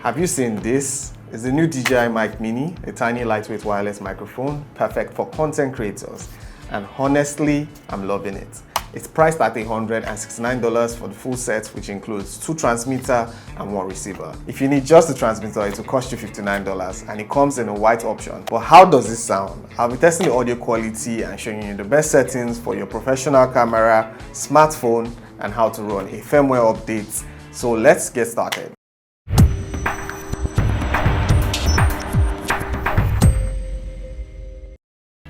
Have you seen this? It's the new DJI Mic Mini, a tiny lightweight wireless microphone, perfect for content creators. And honestly, I'm loving it. It's priced at $169 for the full set, which includes 2 transmitters and 1 receiver. If you need just the transmitter, it will cost you $59 and it comes in a white option. But how does this sound? I'll be testing the audio quality and showing you the best settings for your professional camera, smartphone, and how to run a firmware update. So let's get started.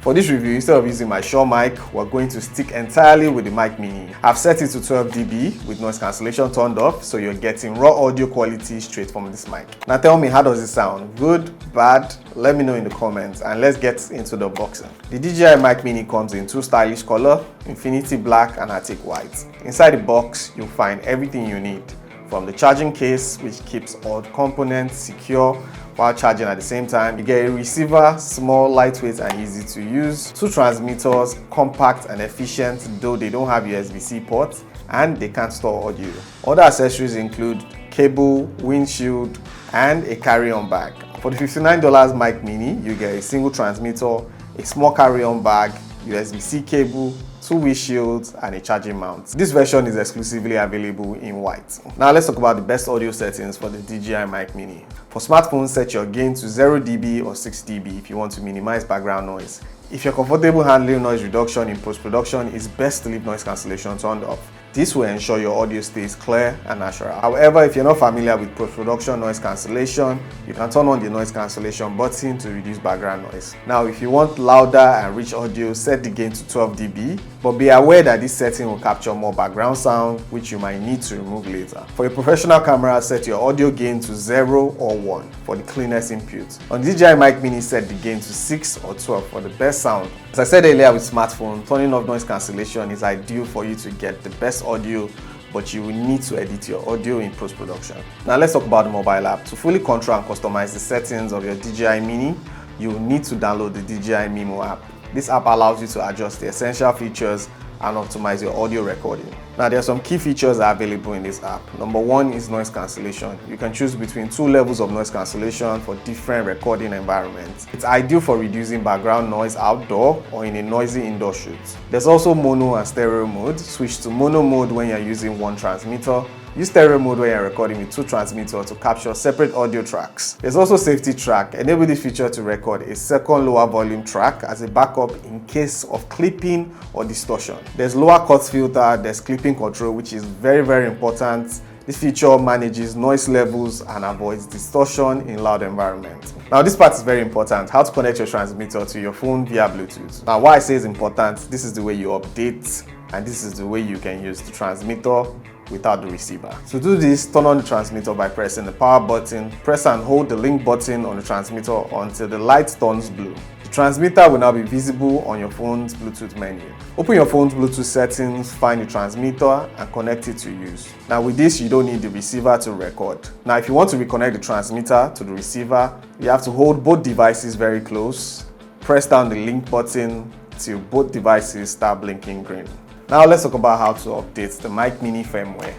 For this review, instead of using my Shure mic, we're going to stick entirely with the Mic Mini. I've set it to 12 dB with noise cancellation turned off, so you're getting raw audio quality straight from this mic. Now tell me, how does it sound? Good? Bad? Let me know in the comments and let's get into the unboxing. The DJI Mic Mini comes in 2 stylish colors, Infinity Black and Arctic White. Inside the box, you'll find everything you need, from the charging case, which keeps all the components secure while charging at the same time. You get a receiver, small, lightweight and easy to use. 2 transmitters, compact and efficient, though they don't have USB-C ports and they can't store audio. Other accessories include cable, windshield and a carry-on bag. For the $59 Mic Mini, you get a single transmitter, a small carry-on bag, USB-C cable, 2 windshields and a charging mount. This version is exclusively available in white. Now let's talk about the best audio settings for the DJI Mic Mini. For smartphones, set your gain to 0 dB or 6 dB if you want to minimize background noise. If you're comfortable handling noise reduction in post-production, it's best to leave noise cancellation turned off. This will ensure your audio stays clear and natural. However, if you're not familiar with post-production noise cancellation, you can turn on the noise cancellation button to reduce background noise. Now, if you want louder and rich audio, set the gain to 12 dB, but be aware that this setting will capture more background sound, which you might need to remove later. For a professional camera, set your audio gain to 0 or 1 for the cleanest input. On DJI Mic Mini, set the gain to 6 or 12 for the best sound. As I said earlier with smartphone, turning off noise cancellation is ideal for you to get the best audio, but you will need to edit your audio in post-production. Now let's talk about the mobile app. To fully control and customize the settings of your DJI Mini, you will need to download the DJI MIMO app. This app allows you to adjust the essential features and optimize your audio recording. Now there are some key features that are available in this app. Number 1 is noise cancellation. You can choose between 2 levels of noise cancellation for different recording environments. It's ideal for reducing background noise outdoor or in a noisy indoor shoot. There's also mono and stereo mode. Switch to mono mode when you're using 1 transmitter. Use stereo mode when you're recording with 2 transmitters to capture separate audio tracks. There's also safety track. Enable this feature to record a second lower volume track as a backup in case of clipping or distortion. There's lower cut filter, there's clipping control, which is very important. This feature manages noise levels and avoids distortion in loud environments. Now this part is very important, how to connect your transmitter to your phone via Bluetooth. Now why I say it's important, this is the way you update and this is the way you can use the transmitter without the receiver. To do this, turn on the transmitter by pressing the power button. Press and hold the link button on the transmitter until the light turns blue. The transmitter will now be visible on your phone's Bluetooth menu. Open your phone's Bluetooth settings, find the transmitter and connect it to use. Now with this, you don't need the receiver to record. Now if you want to reconnect the transmitter to the receiver, you have to hold both devices very close. Press down the link button till both devices start blinking green. Now let's talk about how to update the Mic Mini firmware.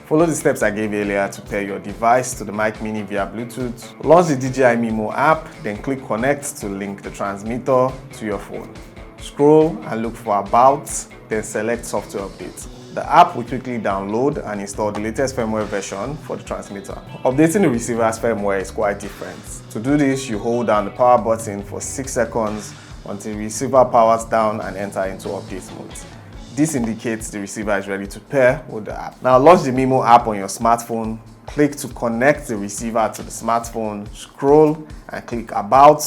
Follow the steps I gave earlier to pair your device to the Mic Mini via Bluetooth. Launch the DJI MIMO app, then click Connect to link the transmitter to your phone. Scroll and look for About, then select Software Update. The app will quickly download and install the latest firmware version for the transmitter. Updating the receiver's firmware is quite different. To do this, you hold down the power button for 6 seconds until the receiver powers down and enter into update mode. This indicates the receiver is ready to pair with the app. Now launch the MIMO app on your smartphone. Click to connect the receiver to the smartphone. Scroll and click About,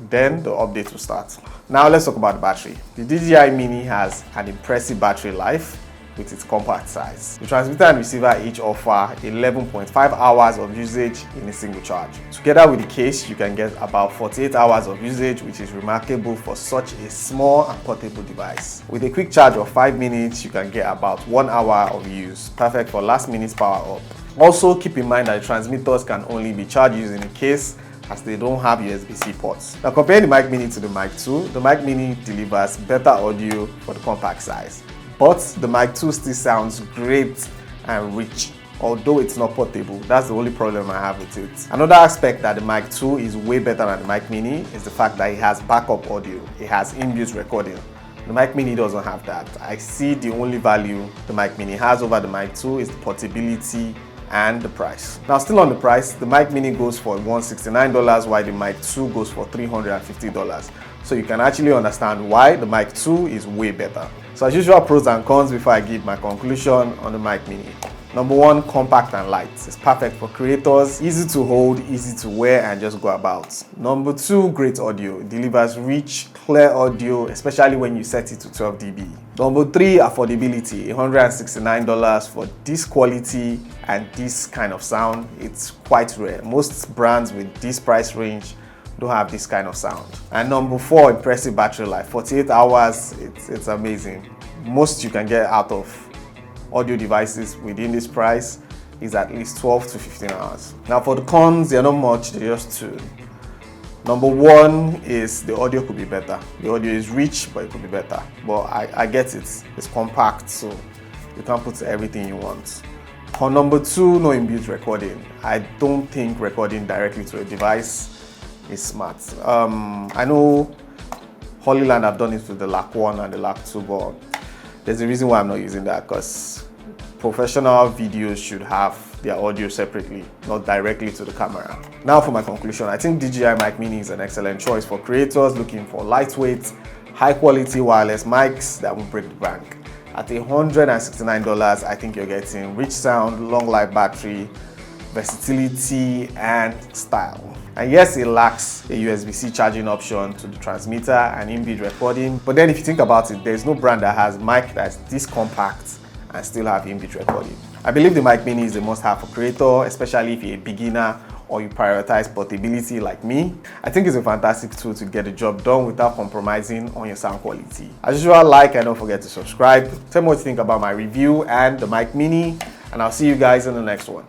then the update will start. Now let's talk about the battery. The DJI Mini has an impressive battery life with its compact size. The transmitter and receiver each offer 11.5 hours of usage in a single charge. Together with the case, you can get about 48 hours of usage, which is remarkable for such a small and portable device. With a quick charge of 5 minutes, you can get about 1 hour of use, perfect for last minute power up. Also, keep in mind that the transmitters can only be charged using a case as they don't have USB-C ports. Now comparing the Mic Mini to the Mic 2, the Mic Mini delivers better audio for the compact size. But the Mic 2 still sounds great and rich. although it's not portable. That's the only problem I have with it. Another aspect that the Mic 2 is way better than the Mic Mini is the fact that it has backup audio. It has inbuilt recording. The Mic Mini doesn't have that. I see the only value the Mic Mini has over the Mic 2 is the portability and the price. Now, still on the price, the Mic Mini goes for $169 while the Mic 2 goes for $350. So you can actually understand why the Mic 2 is way better. So as usual, pros and cons before I give my conclusion on the Mic Mini. Number one, compact and light. It's perfect for creators, easy to hold, easy to wear, and just go about. Number two, great audio. It delivers rich, clear audio, especially when you set it to 12 dB. Number three, affordability. $169 for this quality and this kind of sound. It's quite rare. Most brands with this price range don't have this kind of sound. And number four, impressive battery life. 48 hours, it's amazing. Most you can get out of audio devices within this price is at least 12 to 15 hours. Now for the cons, they're not much, they're just two. Number one is the audio could be better. The audio is rich, but it could be better. But I get it, it's compact, so you can put everything you want. On number two, no inbuilt recording. I don't think recording directly to a device is smart. I know Holyland have done it with the LAC 1 and the LAC 2, but there's a reason why I'm not using that, because professional videos should have their audio separately, not directly to the camera. Now for my conclusion, I think DJI Mic Mini is an excellent choice for creators looking for lightweight, high quality wireless mics that won't break the bank. At $169, I think you're getting rich sound, long life battery, versatility, and style. And yes, it lacks a USB-C charging option to the transmitter and inbuilt recording. But then if you think about it, there's no brand that has mic that's this compact and still have inbuilt recording. I believe the Mic Mini is a must-have for creator, especially if you're a beginner or you prioritize portability like me. I think it's a fantastic tool to get the job done without compromising on your sound quality. As usual, like and don't forget to subscribe. Tell me what you think about my review and the Mic Mini, and I'll see you guys in the next one.